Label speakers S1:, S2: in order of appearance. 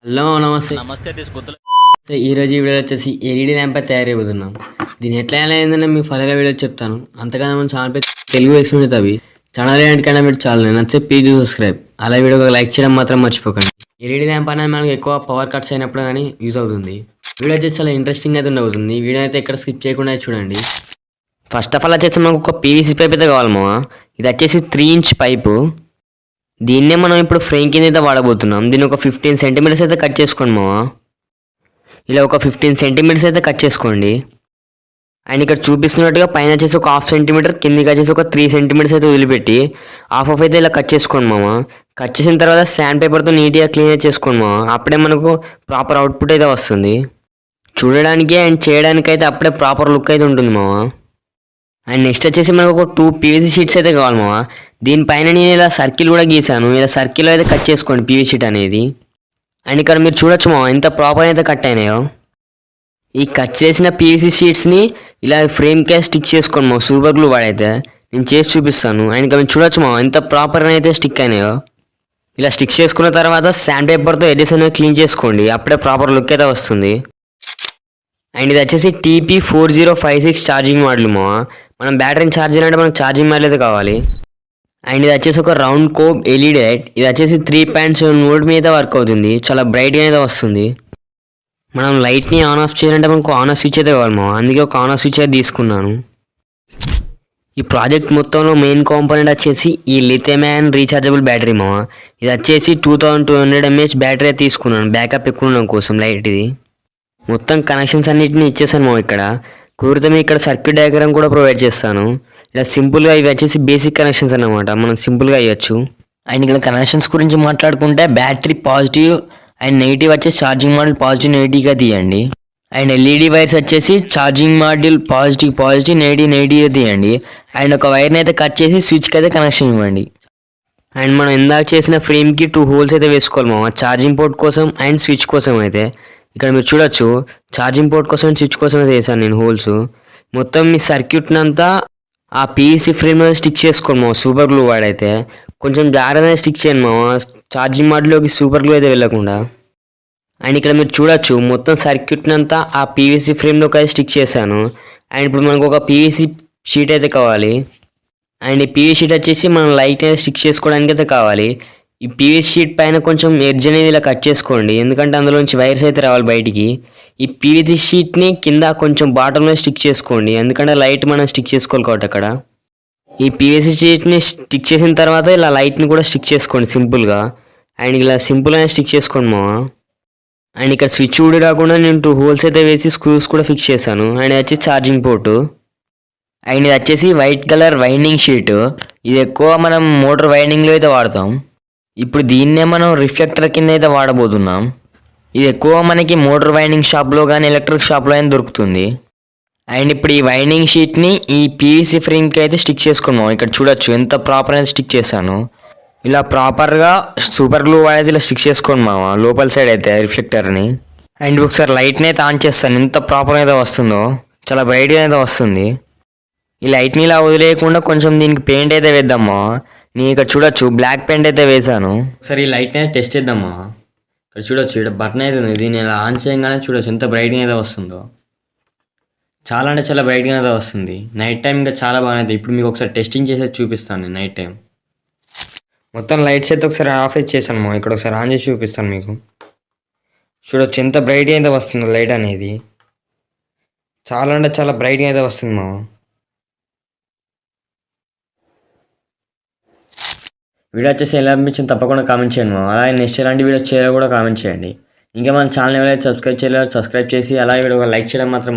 S1: Hello నమస్తే.
S2: నమస్తే తీసుకొద్దు.
S1: ఈరోజు ఈ వీడియో వచ్చేసి ఎల్ఈడి ల్యాంప్ తయారు చేయబోతున్నాం. దీని ఎట్లా ఏంటంటే మీ ఫర్దర్ వీడియో చెప్తాను. అంతకన్నా మన ఛానల్ పేరు తెలుగు ఎక్స్ప్లెయిన్ అవి ఛానల్ ఏంటికైనా మీరు ఛానల్ నచ్చితే ప్లీజ్ సబ్స్క్రైబ్, అలా వీడియో లైక్ చేయడం మాత్రం మర్చిపోకండి. ఎల్ఈడి ల్యాంప్ అనేది మనకు ఎక్కువ పవర్ కట్స్ అయినప్పుడు కానీ యూజ్ అవుతుంది. వీడియో వచ్చేసి చాలా ఇంట్రెస్టింగ్ అయితే ఉండవుతుంది. వీడియో అయితే ఎక్కడ స్కిప్ చేయకుండా చూడండి. ఫస్ట్ ఆఫ్ ఆల్ వచ్చేసి మనకు ఒక పీవీసీ పైప్ అయితే కావాలమ్మా. ఇది వచ్చేసి 3 ఇంచ్ పైపు. దీన్నే మనం ఇప్పుడు ఫ్రేమ్ కింద అయితే వాడబోతున్నాం. దీన్ని ఒక 15 సెంటీమీటర్స్ అయితే కట్ చేసుకోండి మావా. ఇలా ఒక 15 సెంటీమీటర్స్ అయితే కట్ చేసుకోండి. అండ్ ఇక్కడ చూపిస్తున్నట్టుగా పైన వచ్చేసి ఒక 1/2 సెంటీమీటర్, కిందికి వచ్చేసి ఒక 3 సెంటీమీటర్స్ అయితే వదిలిపెట్టి హాఫ్ అయితే ఇలా కట్ చేసుకోండి మావా. కట్ చేసిన తర్వాత శాండ్ పేపర్తో నీట్గా క్లీన్ చేసుకోండి మావా. అప్పుడే మనకు ప్రాపర్ అవుట్పుట్ అయితే వస్తుంది. చూడడానికి అండ్ చేయడానికి అయితే అప్పుడే ప్రాపర్ లుక్ అయితే ఉంటుంది మావా. అండ్ నెక్స్ట్ వచ్చేసి మనకు ఒక 2 పీవీసీ షీట్స్ అయితే కావాలి మావా. దీనిపైన నేను ఇలా సర్కిల్ కూడా గీసాను. ఇలా సర్కిల్ అయితే కట్ చేసుకోండి పీవీసీ షీట్ అనేది. అండ్ ఇక్కడ మీరు చూడొచ్చు మావా ఎంత ప్రాపర్ అయితే కట్ అయినాయో. ఈ కట్ చేసిన పీవీసీ షీట్స్ని ఇలా ఫ్రేమ్కే స్టిక్ చేసుకోండి మావా. సూపర్ గ్లూ వాడైతే నేను చేసి చూపిస్తాను. అండ్ ఇక్కడ మీరు చూడొచ్చు మావా ఎంత ప్రాపర్గా అయితే స్టిక్ అయినాయో. ఇలా స్టిక్ చేసుకున్న తర్వాత శాండ్ పేపర్తో ఎడ్జెస్ అనేది క్లీన్ చేసుకోండి. అప్పుడే ప్రాపర్ లుక్ అయితే వస్తుంది. అండ్ ఇది వచ్చేసి TP4056 ఛార్జింగ్ మోడల్ మావా. మనం బ్యాటరీని ఛార్జ్ చేయాలంటే మనకు ఛార్జింగ్ మోడల్ అయితే కావాలి. అండ్ ఇది వచ్చేసి ఒక రౌండ్ కోబ్ ఎల్ఈడి లైట్. ఇది వచ్చేసి 3.7 వోల్ట్ మీద వర్క్ అవుతుంది. చాలా బ్రైట్గా అయితే వస్తుంది. మనం లైట్ని ఆన్ ఆఫ్ చేయాలంటే మనకు ఆన్ ఆఫ్ స్విచ్ అయితే కావాలి మావా. అందుకే ఒక ఆన్ ఆఫ్ స్విచ్ అయితే తీసుకున్నాను. ఈ ప్రాజెక్ట్ మొత్తంలో మెయిన్ కాంపోనెంట్ వచ్చేసి ఈ లిథియం అయాన్ రీఛార్జబుల్ బ్యాటరీ మావా. ఇది వచ్చేసి 2200 mAh బ్యాటరీ తీసుకున్నాను బ్యాకప్ ఎక్కువ ఉండడం కోసం. లైట్ ఇది మొత్తం కనెక్షన్స్ అన్నిటిని ఇచ్చేసాను మావా. ఇక్కడ కుదిరితే ఇక్కడ సర్క్యూట్ డయాగ్రామ్ కూడా ప్రొవైడ్ చేస్తాను. ఇలా సింపుల్గా ఇవి వచ్చేసి బేసిక్ కనెక్షన్స్ అన్నమాట, మనం సింపుల్గా ఇవ్వచ్చు. అండ్ ఇక్కడ కనెక్షన్స్ గురించి మాట్లాడుకుంటే బ్యాటరీ పాజిటివ్ అండ్ నెగిటివ్ వచ్చేసి ఛార్జింగ్ మాడ్యూల్ పాజిటివ్ నెగిటివ్గా తీయండి. అండ్ ఎల్ఈడి వైర్స్ వచ్చేసి ఛార్జింగ్ మాడ్యూల్ పాజిటివ్ నెగిటివ్గా తీయండి. అండ్ ఒక వైర్ని అయితే కట్ చేసి స్విచ్కి అయితే కనెక్షన్ ఇవ్వండి. అండ్ మనం ఇందాక చేసిన ఫ్రేమ్కి 2 హోల్స్ అయితే వేసుకోవాలి మావా, ఛార్జింగ్ పోర్ట్ కోసం అండ్ స్విచ్ కోసం అయితే. ఇక్కడ మీరు చూడొచ్చు ఛార్జింగ్ పోర్ట్ కోసం స్విచ్ కోసం అయితే వేసాను నేను హోల్స్. మొత్తం మీ సర్క్యూట్ని అంతా ఆ పీవీసీ ఫ్రేమ్ మీద స్టిక్ చేసుకోండి మావా. సూపర్ గ్లూ వాడైతే కొంచెం జాగ్రత్తగా స్టిక్ చేయండి మావా, ఛార్జింగ్ మాడ్యూల్లోకి సూపర్ గ్లూ అయితే వెళ్ళకుండా. అండ్ ఇక్కడ మీరు చూడొచ్చు మొత్తం సర్క్యూట్ని అంతా ఆ పీవీసీ ఫ్రేమ్లోకి అయితే స్టిక్ చేశాను. అండ్ ఇప్పుడు మనకు ఒక పీవీసీ షీట్ అయితే కావాలి. అండ్ ఈ పీవీసీ షీట్ వచ్చేసి మనం లైట్ అయితే స్టిక్ చేసుకోవడానికి అయితే కావాలి. ఈ పీవీసీ షీట్ పైన కొంచెం ఎడ్జ్ అనేది ఇలా కట్ చేసుకోండి, ఎందుకంటే అందులోంచి వైర్స్ అయితే రావాలి బయటికి. ఈ పీవీసీ షీట్ని కింద కొంచెం బాటంలో స్టిక్ చేసుకోండి, ఎందుకంటే లైట్ మనం స్టిక్ చేసుకోవాలి కాబట్టి అక్కడ. ఈ పీవీసీ షీట్ని స్టిక్ చేసిన తర్వాత ఇలా లైట్ని కూడా స్టిక్ చేసుకోండి సింపుల్గా. అండ్ ఇలా సింపుల్గా స్టిక్ చేసుకోండి మావా. అండ్ ఇక్కడ స్విచ్ కూడా రాకుండా నేను 2 హోల్స్ అయితే వేసి స్క్రూస్ కూడా ఫిక్స్ చేశాను. అండ్ ఇది వచ్చి ఛార్జింగ్ పోర్టు. అండ్ ఇది వచ్చేసి వైట్ కలర్ వైండింగ్ షీట్. ఇది ఎక్కువ మనం మోటార్ వైండింగ్లో అయితే వాడతాం. ఇప్పుడు దీన్నే మనం రిఫ్లెక్టర్ కింద అయితే వాడబోతున్నాం. ఇది ఎక్కువ మనకి మోటార్ వైండింగ్ షాప్లో కానీ ఎలక్ట్రిక్ షాప్లో అయినా దొరుకుతుంది. అండ్ ఇప్పుడు ఈ వైండింగ్ షీట్ని ఈ పీవీసీ ఫ్రేమ్కి అయితే స్టిక్ చేసుకున్నాం. ఇక్కడ చూడొచ్చు ఎంత ప్రాపర్ అయితే స్టిక్ చేశాను. ఇలా ప్రాపర్గా సూపర్ గ్లూ వాడైతే ఇలా స్టిక్ చేసుకోండి మావా లోపల సైడ్ అయితే రిఫ్లెక్టర్ని. అండ్ ఒకసారి లైట్ని అయితే ఆన్ చేస్తాను, ఎంత ప్రాపర్ అయితే వస్తుందో, చాలా బ్రైట్గా అయితే వస్తుంది. ఈ లైట్ని ఇలా వదిలేయకుండా కొంచెం దీనికి పెయింట్ అయితే వేద్దామా. నేను ఇక్కడ చూడొచ్చు బ్లాక్ పెయింట్ అయితే వేసాను. ఒకసారి ఈ లైట్ని అయితే టెస్ట్ చేద్దామా. ఇక్కడ చూడొచ్చు ఇక్కడ బటన్ అయితే ఉంది, దీన్ని ఇలా ఆన్ చేయగానే చూడొచ్చు ఎంత బ్రైట్గా అయితే వస్తుందో. చాలా అంటే చాలా బ్రైట్గా అయితే వస్తుంది. నైట్ టైం ఇంకా చాలా బాగుంది. ఇప్పుడు మీకు ఒకసారి టెస్టింగ్ చేసేది చూపిస్తాను నేను నైట్ టైం. మొత్తం లైట్స్ అయితే ఒకసారి ఆఫ్ అయితే చేశాను మా, ఇక్కడ ఒకసారి ఆన్ చేసి చూపిస్తాను మీకు. చూడొచ్చు ఎంత బ్రైట్గా అయితే వస్తుందో లైట్ అనేది. చాలా అంటే చాలా బ్రైట్గా అయితే వస్తుంది మా. వీడియో వచ్చేసి ఎలా అనిపించింది తప్పకుండా కామెంట్ చేయండి మా. అలాగే నెక్స్ట్ ఎలాంటి వీడియో చేయాలో కూడా కామెంట్ చేయండి. ఇంకా మన ఛానల్ ఎవరైతే సబ్స్క్రైబ్ చేయలేదో సబ్స్క్రైబ్ చేసి అలాగే వీడియో లైక్ చేయడం మాత్రం